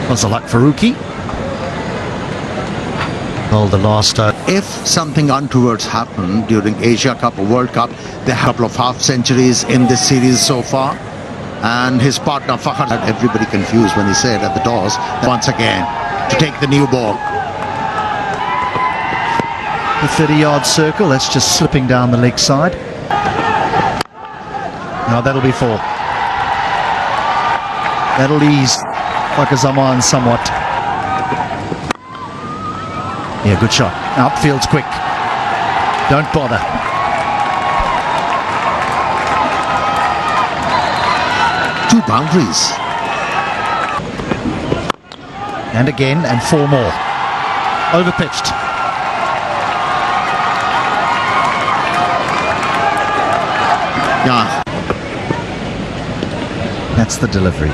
Was a luck Faruqi. Well, the last... If something untoward happened during Asia Cup or World Cup, they have a couple of half centuries in this series so far. And his partner Fahad had everybody confused when he said at the doors, once again, to take the new ball. The 30-yard circle, that's just slipping down the leg side. Now that'll be 4. That'll ease Zaman somewhat. Yeah, good shot. Outfield's quick. Don't bother. Two boundaries. And again, and 4 more. Overpitched. Yeah. That's the delivery.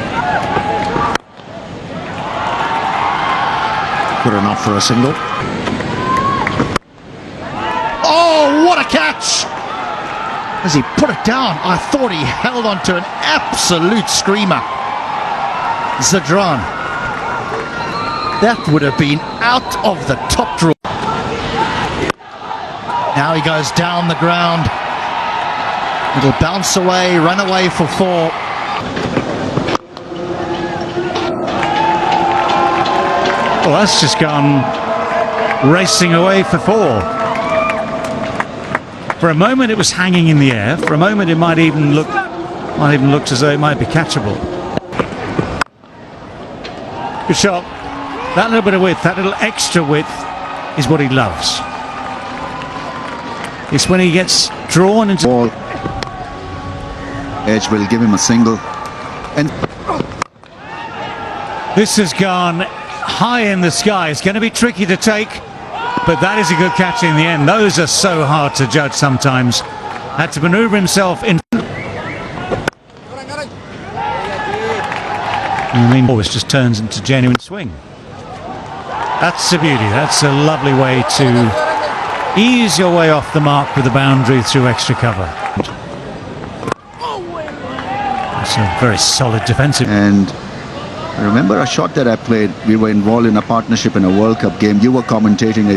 Good enough for a single. Oh, what a catch! As he put it down, I thought he held on to an absolute screamer. Zadran. That would have been out of the top drawer. Now he goes down the ground. It'll bounce away, run away for 4. Well, that's just gone racing away for 4. For a moment it was hanging in the air. For a moment it might even looked as though it might be catchable. Good shot. That little bit of width, that little extra width is what he loves. It's when he gets drawn into ball. Edge will give him a single. And this has gone high in the sky. It's going to be tricky to take, but that is a good catch in the end. Those are so hard to judge sometimes. Had to maneuver himself in. I mean, always just turns into genuine swing. That's a beauty. That's a lovely way to ease your way off the mark with the boundary through extra cover. It's a very solid defensive. And I remember a shot that I played. We were involved in a partnership in a World Cup game. You were commentating.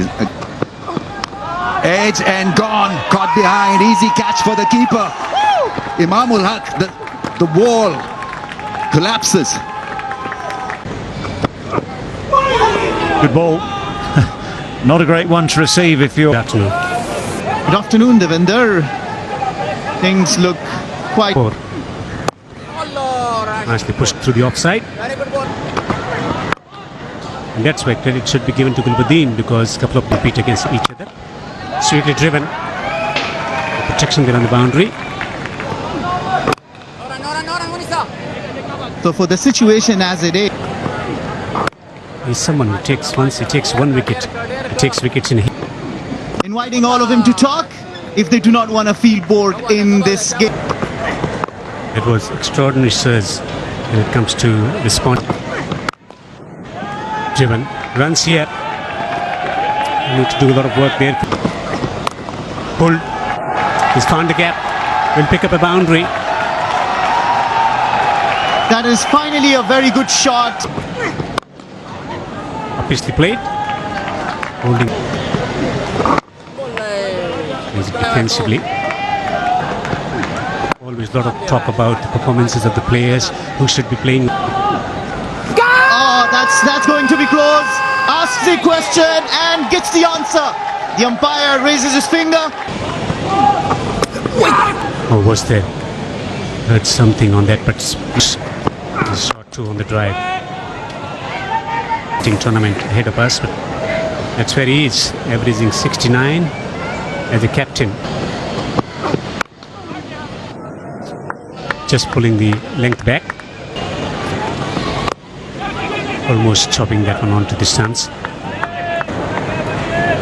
Edge and gone. Caught behind. Easy catch for the keeper. Imamul Haq. The wall collapses. Good ball. Not a great one to receive if you're... Good afternoon. Good afternoon, Devinder. Things look quite... Nicely pushed through the offside. And that's where credit should be given to Gulbuddin, because a couple of compete against each other. Sweetly driven. The protection there on the boundary. So for the situation as it is... He's someone who takes, once he takes 1 wicket, he takes wickets in... Inviting all of them to talk if they do not want to feel bored in this game. It was extraordinary surge when it comes to response. Driven. Runs here. Need to do a lot of work there. Pulled. He's found the gap. Will pick up a boundary. That is finally a very good shot. Obviously played. Holding. He's defensively. Always a lot of talk about the performances of the players who should be playing. Oh, that's going to be close. Asks the question and gets the answer. The umpire raises his finger. Or was there? Heard something on that, but shot 2 on the drive. Tournament ahead of us, but that's where he is, averaging 69 as a captain. Just pulling the length back. Almost chopping that one onto the stance.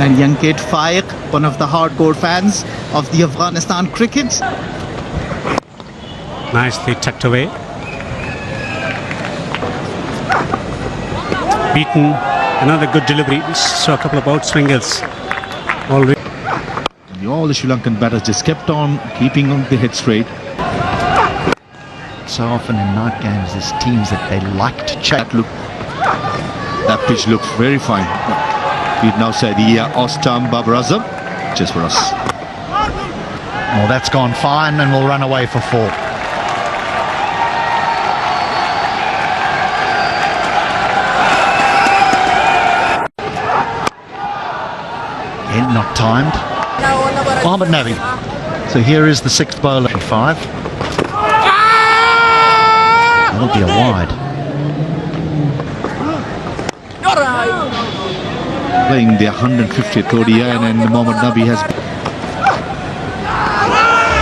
And young kid Faiq, one of the hardcore fans of the Afghanistan cricket. Nicely tucked away. Beaten. Another good delivery. We saw a couple of outswingers already. All the Sri Lankan batters just kept on keeping on the head straight. So often in night games, there's teams that they like to check. Look. That pitch looked very fine. We'd now say the Ostam Babar Azam, just for us. Well, that's gone fine and will run away for 4. Again, not timed. Mohammad Nabi. So here is the 6th bowler at 5. That'll be a wide. Playing the 150th ODI and Mohammad Nabi has...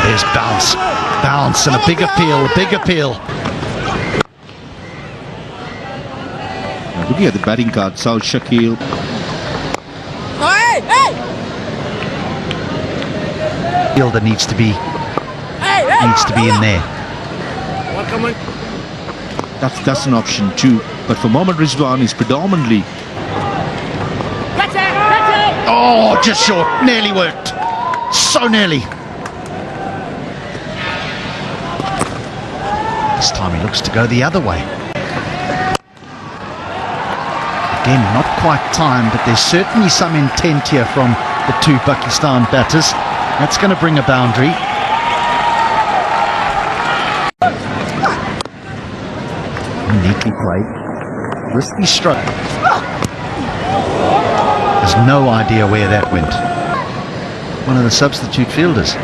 There's bounce. Bounce and a big appeal, big appeal. Now, looking at the batting card, Saul Shakil. Fielder needs to be in there. That's an option too. But for Mohammad Rizwan, is predominantly... Oh, just short. Nearly worked. So nearly. This time he looks to go the other way. Again, not quite timed, but there's certainly some intent here from the 2 Pakistan batters. That's going to bring a boundary. Neatly played. Risky stroke. Has no idea where that went. One of the substitute fielders.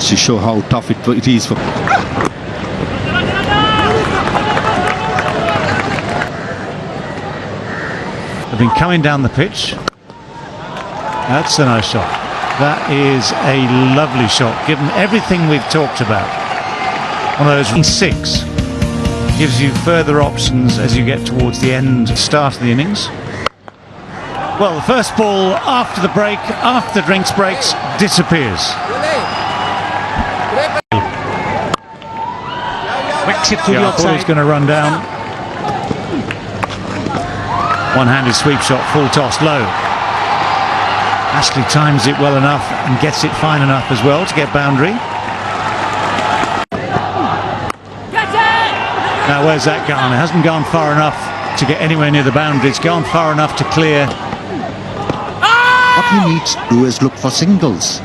To show how tough it is for... They've been coming down the pitch. That's a nice shot. That is a lovely shot, given everything we've talked about. One of those 6 gives you further options as you get towards the start of the innings. Well, the first ball after the break, after the drinks breaks, disappears. Whacks it to the I thought he was outside. going to run down. One-handed sweep shot, full toss, low. Ashley times it well enough and gets it fine enough as well to get boundary. Now where's that gone? It hasn't gone far enough to get anywhere near the boundary. It's gone far enough to clear. What he needs to do is look for singles.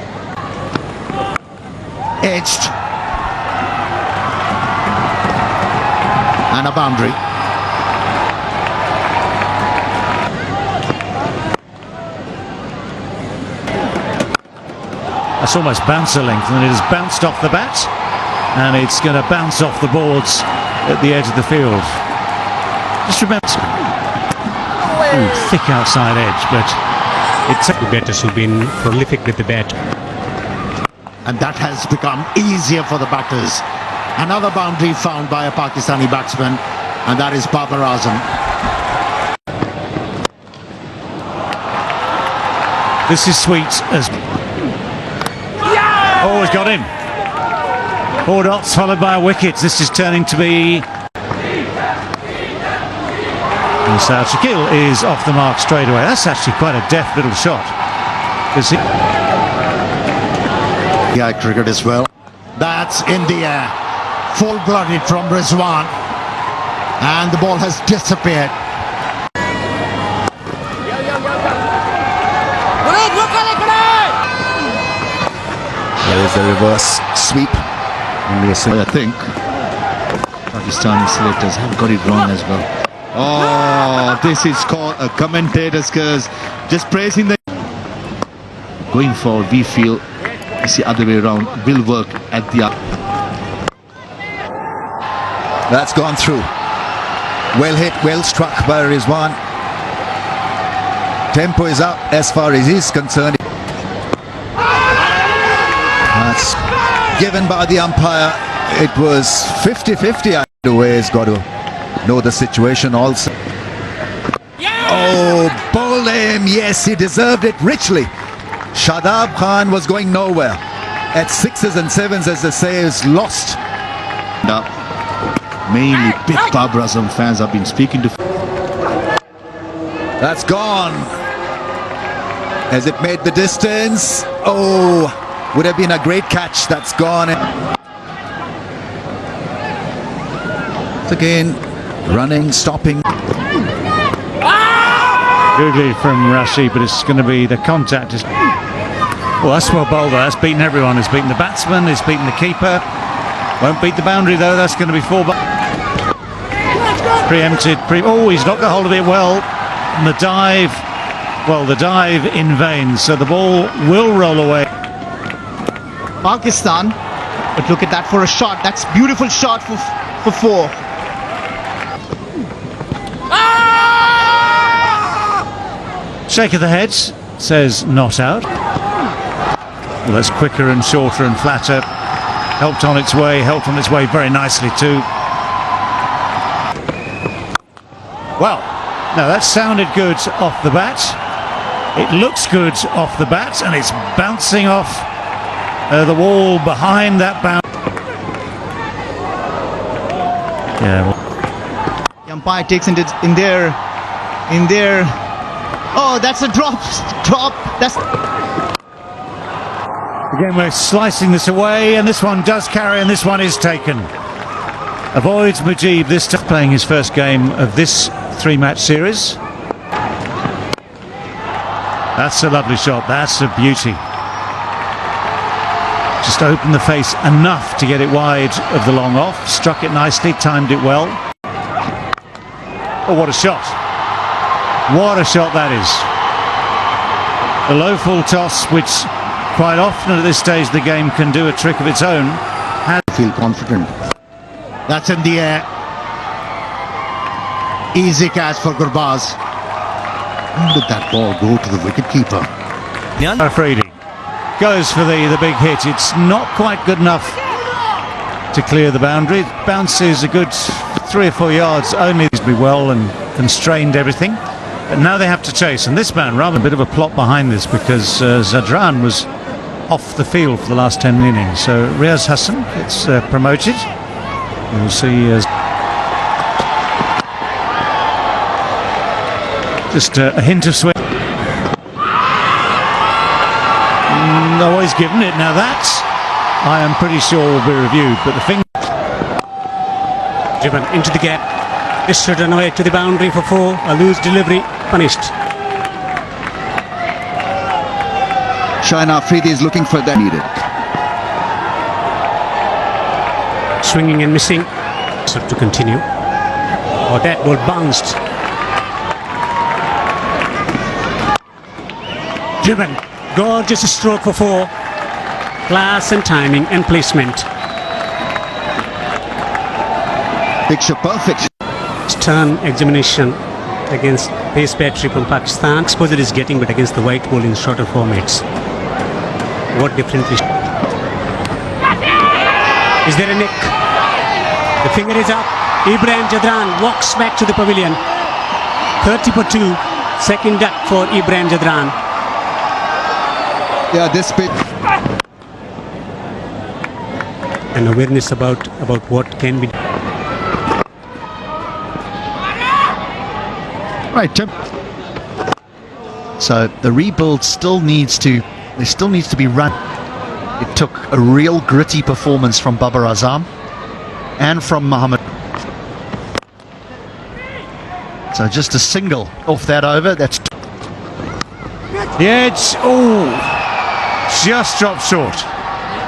Edged. And a boundary. That's almost bouncer length, and it has bounced off the bat, and it's going to bounce off the boards at the edge of the field. Just remember, thick outside edge, but It's the batters who've been prolific with the bat. And that has become easier for the batters. Another boundary found by a Pakistani batsman, and that is Babar Azam. this is sweet as... Oh, he's got him. 4 dots followed by a wicket. This is turning to be... And Saad Shakil is off the mark straight away. That's actually quite a deft little shot. Yeah, cricket as well. That's in the air. Full-blooded from Rizwan. And the ball has disappeared. There is a reverse sweep. I think Pakistani selectors have got it wrong as well. Oh, this is called a commentator's curse. Just praising the... Going forward, we feel it's the other way around. Will work at the... That's gone through. Well hit, well struck by Rizwan. Tempo is up as far as he's concerned. That's given by the umpire. It was 50-50. The way he's got to know the situation also. Oh, bowled him. Yes, he deserved it richly. Shadab Khan was going nowhere. At 6s and 7s, as they say, is lost. Mainly big Babar Azam fans have been speaking to... That's gone. Has it made the distance? Oh, would have been a great catch. That's gone. It's again running, stopping. Googly from Rashid, but it's going to be the contact. Well, that's well bowled. That's beaten everyone. It's beaten the batsman. It's beaten the keeper. Won't beat the boundary though. That's going to be 4. Preempted. Oh, he's not got hold of it well. And the dive. Well, the dive in vain. So the ball will roll away. Pakistan, but look at that for a shot. That's beautiful shot for 4. Shake of the head says not out. Well, that's quicker and shorter and flatter. Helped on its way very nicely too. Well, no, that sounded good off the bat. It looks good off the bat, and it's bouncing off the wall behind that bound. Yeah. Well. The umpire takes it in there. Oh, that's a drop. That's. Again, we're slicing this away, and this one does carry, and this one is taken. Avoids Mujib this time, playing his first game of this 3-match series. That's a lovely shot. That's a beauty. Just opened the face enough to get it wide of the long off. Struck it nicely, timed it well. Oh, what a shot. What a shot that is. A low full toss, which quite often at this stage the game can do a trick of its own. Feel confident. That's in the air. Easy catch for Gurbaz. How did that ball go to the wicketkeeper? Afridi goes for the big hit. It's not quite good enough to clear the boundary. It bounces a good 3 or 4 yards only. He's been well and constrained everything. But now they have to chase. And this man, rather a bit of a plot behind this, because Zadran was off the field for the last 10 innings. So Riaz Hassan gets promoted. We'll see. Just a hint of swing. No, he's given it. Now that, I am pretty sure, will be reviewed. But the finger. Driven into the gap. This should run away to the boundary for 4. A loose delivery. Punished. Shahin Afridi is looking for that needed. Swinging and missing. So to continue. Oh, that ball bounced. Driven. Gorgeous stroke for 4. Class and timing and placement. Picture perfect. Stern examination against pace battery from Pakistan. Exposure is getting, but against the white ball in shorter formats. What differently? Is there a nick? The finger is up. Ibrahim Jadran walks back to the pavilion. 30 for 2. Second duck for Ibrahim Jadran. Yeah, this pitch. An awareness about what can be done. Right, Tim. So the rebuild still needs to be run. It took a real gritty performance from Babar Azam and from Mohammed. So just a single off that over. That's The edge. Oh, just dropped short.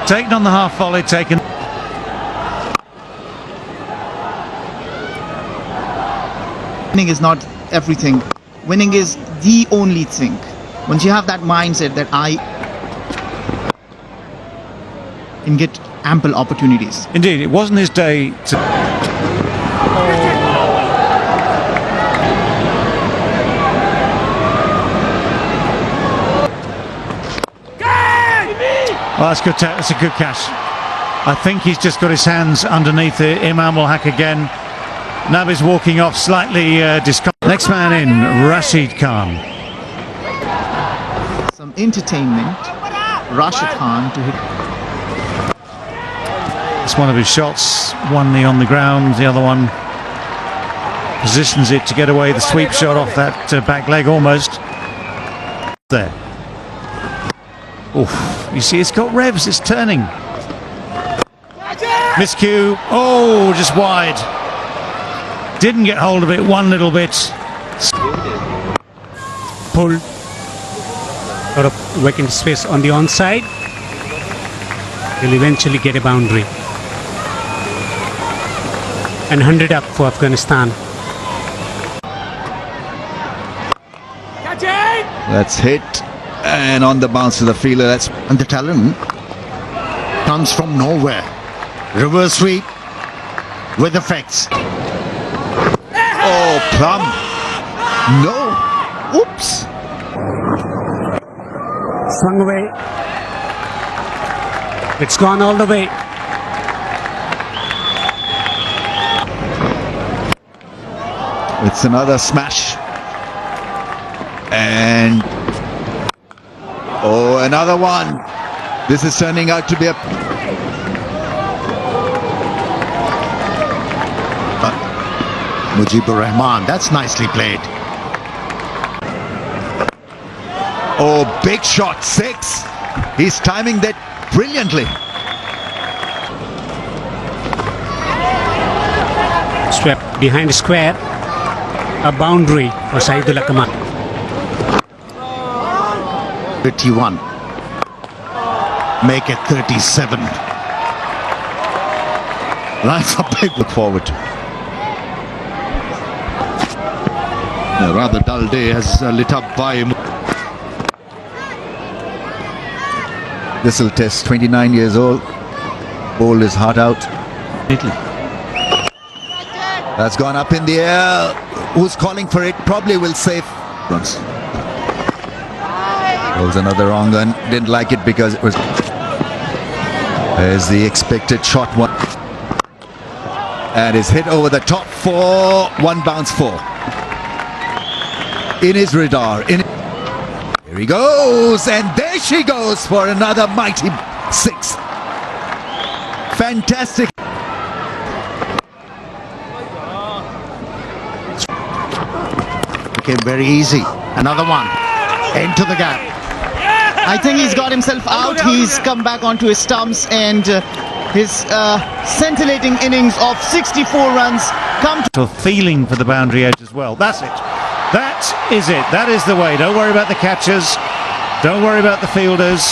Taken on the half volley. Taken. Winning is not everything. Winning is the only thing. Once you have that mindset that I can get ample opportunities. Indeed, it wasn't his day to. Oh, that's good. That's a good catch. I think he's just got his hands underneath it. Imam will hack again. Nabi's walking off slightly discomfort. Next man in, Rashid Khan. Some entertainment. Rashid Khan to hit. It's one of his shots. One knee on the ground, the other one positions it to get away the sweep shot off that back leg almost. There. Oof. You see, it's got revs, it's turning. Miscue. Oh, just wide. Didn't get hold of it one little bit. pulled. Got a vacant space on the onside. Will eventually get a boundary. And 100 up for Afghanistan. That's hit and on the bounce to the fielder. That's And the talent comes from nowhere. Reverse sweep with effects. oh plum. No. Oops. Swung away. It's gone all the way. It's another smash. And oh, another one. This is turning out to be a Mujibur Rahman, that's nicely played. oh big shot, 6. He's timing that brilliantly. Swept behind the square. A boundary for Saidullah Kamal. 31. Make it 37. That's a big look forward. A rather dull day has lit up by him. This will test 29 years old. Bowled his heart out. That's gone up in the air. Who's calling for it? Probably will save runs. Was another wrong one. Didn't like it because it was. There's the expected shot one. And is hit over the top for 1 bounce 4. In his radar. Here he goes, and there she goes for another mighty 6. Fantastic. Became very easy. Another one. Into the gap. I think he's got himself out. He's come back onto his stumps, and his scintillating innings of 64 runs come to Feeling for the boundary edge as well. That's it. That is it. That is the way. Don't worry about the catchers. Don't worry about the fielders.